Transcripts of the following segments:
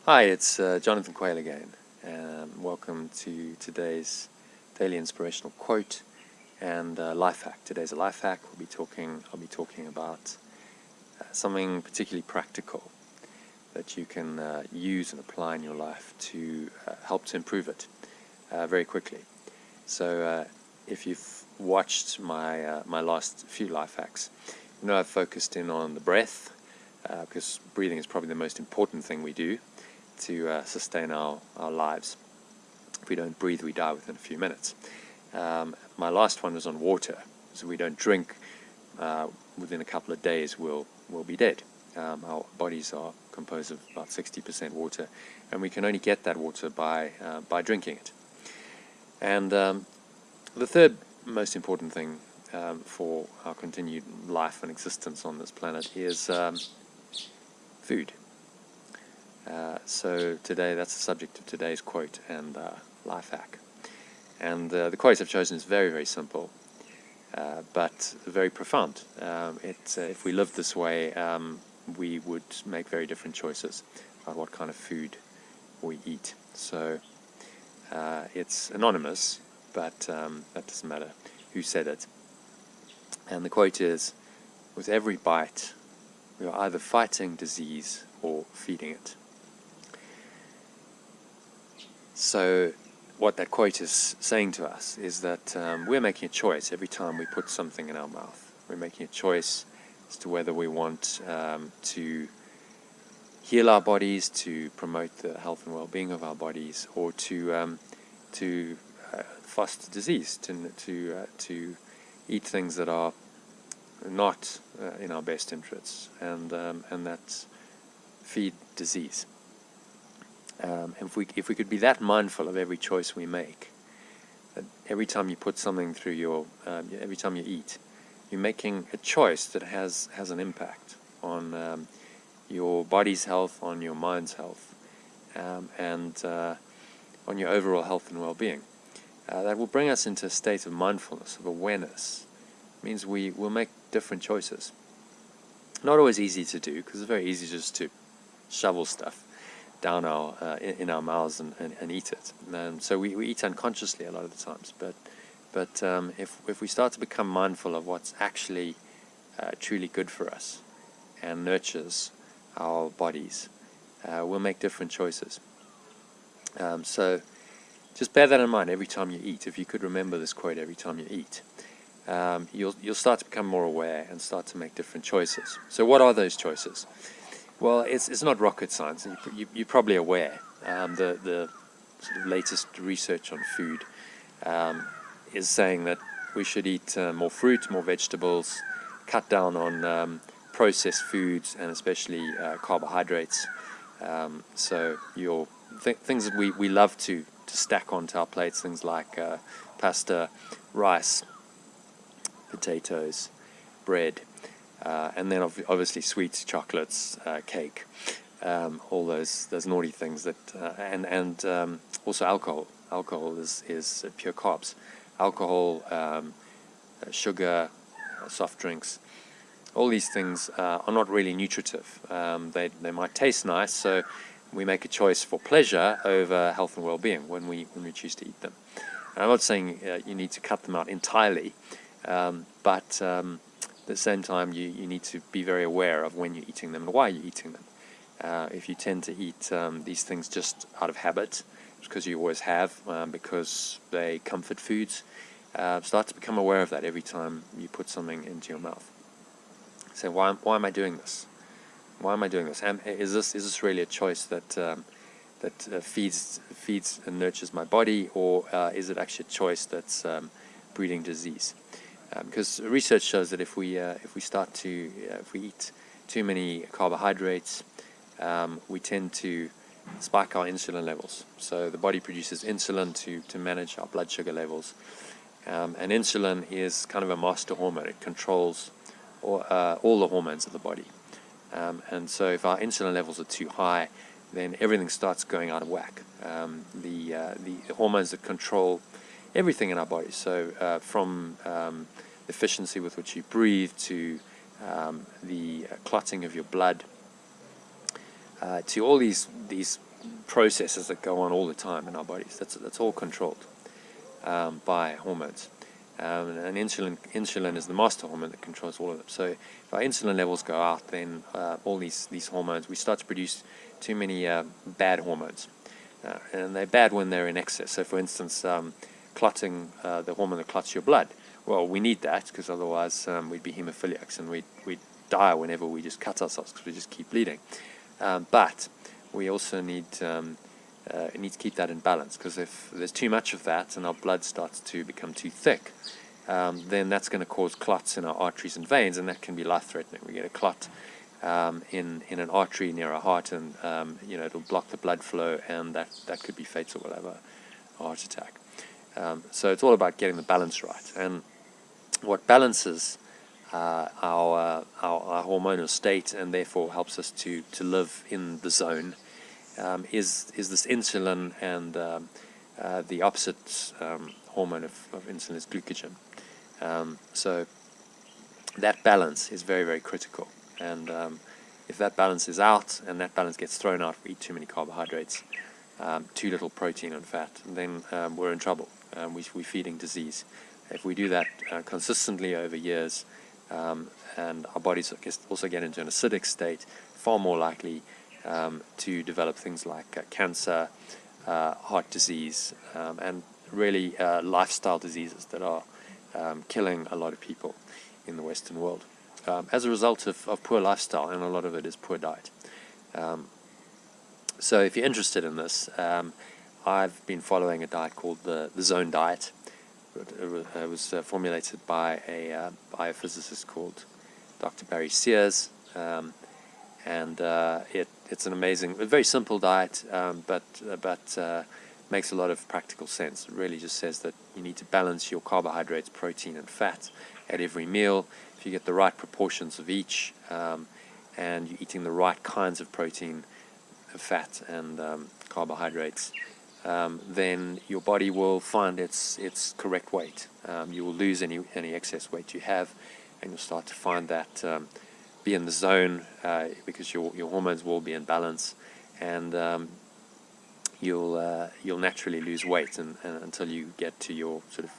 Hi, it's Jonathan Quayle again. Welcome to today's daily inspirational quote and life hack. Today's a life hack. I'll be talking about something particularly practical that you can use and apply in your life to help to improve it very quickly. So, if you've watched my last few life hacks, you know I've focused in on the breath because breathing is probably the most important thing we do to sustain our lives. If we don't breathe, we die within a few minutes. My last one was on water. So we don't drink within a couple of days, we'll be dead. Our bodies are composed of about 60% water, and we can only get that water by drinking it. And the third most important thing for our continued life and existence on this planet is food. So today, that's the subject of today's quote and life hack. And the quote I've chosen is very, very simple, but very profound. If we lived this way, we would make very different choices about what kind of food we eat. So it's anonymous, but that doesn't matter who said it. And the quote is, "With every bite, we are either fighting disease or feeding it." So what that quote is saying to us is that we're making a choice every time we put something in our mouth. We're making a choice as to whether we want to heal our bodies, to promote the health and well-being of our bodies, or to foster disease, to eat things that are not in our best interests, and that's feed disease. If we could be that mindful of every choice we make, that every time you put something through every time you eat, you're making a choice that has an impact on your body's health, on your mind's health, and on your overall health and well-being. That will bring us into a state of mindfulness, of awareness. It means we will make different choices. Not always easy to do, because it's very easy just to shovel stuff down in our mouths and eat it. So we eat unconsciously a lot of the times. But if we start to become mindful of what's actually truly good for us and nurtures our bodies, we'll make different choices. So just bear that in mind every time you eat. If you could remember this quote every time you eat, you'll start to become more aware and start to make different choices. So what are those choices? Well, it's not rocket science. You're probably aware. The sort of latest research on food is saying that we should eat more fruit, more vegetables, cut down on processed foods, and especially carbohydrates. So things that we love to stack onto our plates, things like pasta, rice, potatoes, bread. And then obviously sweets, chocolates, cake, all those naughty things that, and also alcohol. Alcohol is pure carbs. Alcohol, sugar, soft drinks. All these things are not really nutritive. They might taste nice, so we make a choice for pleasure over health and well-being when we choose to eat them. And I'm not saying you need to cut them out entirely, but at the same time, you need to be very aware of when you're eating them and why you're eating them. If you tend to eat these things just out of habit, because you always have, because they comfort foods, start to become aware of that every time you put something into your mouth. So why am I doing this? Why am I doing this? And is this really a choice that feeds and nurtures my body, or is it actually a choice that's breeding disease? Because research shows that if we eat too many carbohydrates, we tend to spike our insulin levels. So the body produces insulin to manage our blood sugar levels, and insulin is kind of a master hormone. It controls all the hormones of the body, and so if our insulin levels are too high, then everything starts going out of whack. The hormones that control everything in our bodies, so from the efficiency with which you breathe, to the clotting of your blood, to all these processes that go on all the time in our bodies. That's all controlled by hormones. And insulin is the master hormone that controls all of them. So if our insulin levels go out, then all these hormones, we start to produce too many bad hormones. And they're bad when they're in excess. So for instance, clotting, the hormone that clots your blood, well, we need that because otherwise we'd be hemophiliacs and we'd die whenever we just cut ourselves because we just keep bleeding. But we also need to keep that in balance, because if there's too much of that and our blood starts to become too thick, then that's going to cause clots in our arteries and veins, and that can be life-threatening. We get a clot in an artery near our heart, and it'll block the blood flow, and that could be fatal. We'll have a heart attack. So it's all about getting the balance right, and what balances our hormonal state and therefore helps us to live in the zone is this insulin, and the opposite hormone of insulin is glucagon. So that balance is very, very critical, and if that balance is out and that balance gets thrown out, we eat too many carbohydrates, too little protein and fat, then we're in trouble. We're feeding disease. If we do that consistently over years, and our bodies also get into an acidic state, far more likely to develop things like cancer, heart disease, and really lifestyle diseases that are killing a lot of people in the Western world as a result of poor lifestyle, and a lot of it is poor diet. So if you're interested in this, I've been following a diet called the Zone Diet. It was formulated by a biophysicist called Dr. Barry Sears, and it's an amazing, a very simple diet, but makes a lot of practical sense. It really just says that you need to balance your carbohydrates, protein, and fat at every meal. If you get the right proportions of each, and you're eating the right kinds of protein, fat, and carbohydrates, then your body will find its correct weight. You will lose any excess weight you have, and you'll start to find that be in the zone, because your hormones will be in balance, and you'll naturally lose weight and until you get to your sort of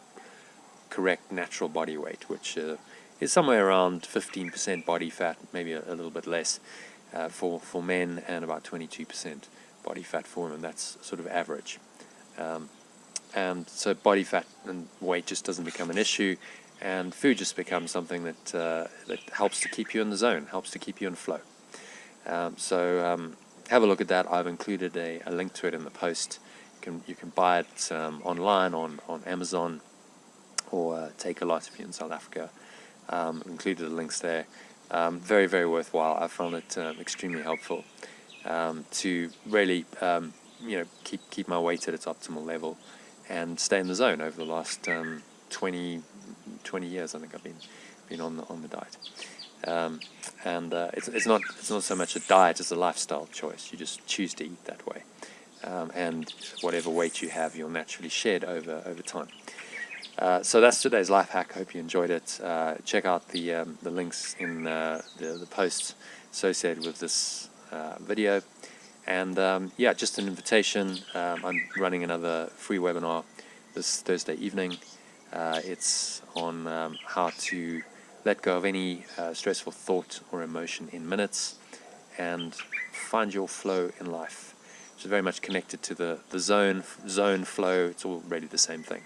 correct natural body weight, which is somewhere around 15% body fat, maybe a little bit less for men, and about 22% body fat for women. That's sort of average. And so body fat and weight just doesn't become an issue, and food just becomes something that helps to keep you in the zone, helps to keep you in flow. So have a look at that. I've included a link to it in the post. You can buy it online on Amazon, or Take-A-Lot if you're in South Africa. Included the links there. Very, very worthwhile. I found it extremely helpful to really keep my weight at its optimal level and stay in the zone over the last 20 years. I think I've been on the diet. It's not so much a diet as a lifestyle choice. You just choose to eat that way, and whatever weight you have, you'll naturally shed over time. So that's today's life hack. Hope you enjoyed it. Check out the links in the posts associated with this video. And just an invitation. I'm running another free webinar this Thursday evening. It's on how to let go of any stressful thought or emotion in minutes and find your flow in life, which is very much connected to the zone flow. It's all really the same thing.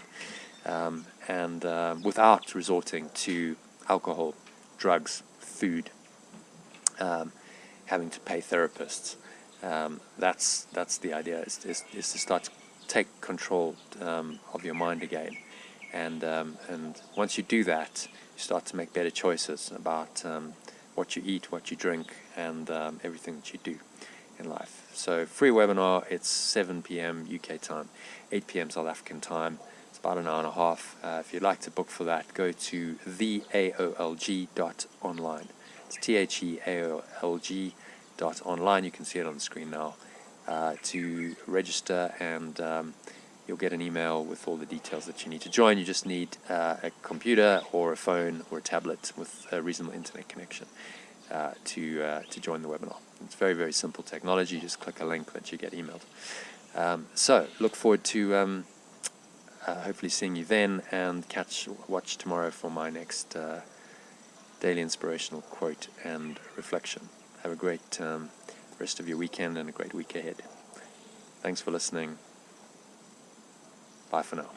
And without resorting to alcohol, drugs, food, having to pay therapists. That's the idea, is to start to take control of your mind again, and once you do that, you start to make better choices about what you eat, what you drink, and everything that you do in life. So free webinar, it's 7 p.m. UK time, 8 p.m. South African time. It's about an hour and a half. If you'd like to book for that, go to theaolg.online. It's theaolg.online. You can see it on the screen now, to register, and you'll get an email with all the details that you need to join. You just need a computer or a phone or a tablet with a reasonable internet connection to join the webinar. It's very, very simple technology. Just click a link that you get emailed. So look forward to hopefully seeing you then, and watch tomorrow for my next daily inspirational quote and reflection. Have a great rest of your weekend and a great week ahead. Thanks for listening. Bye for now.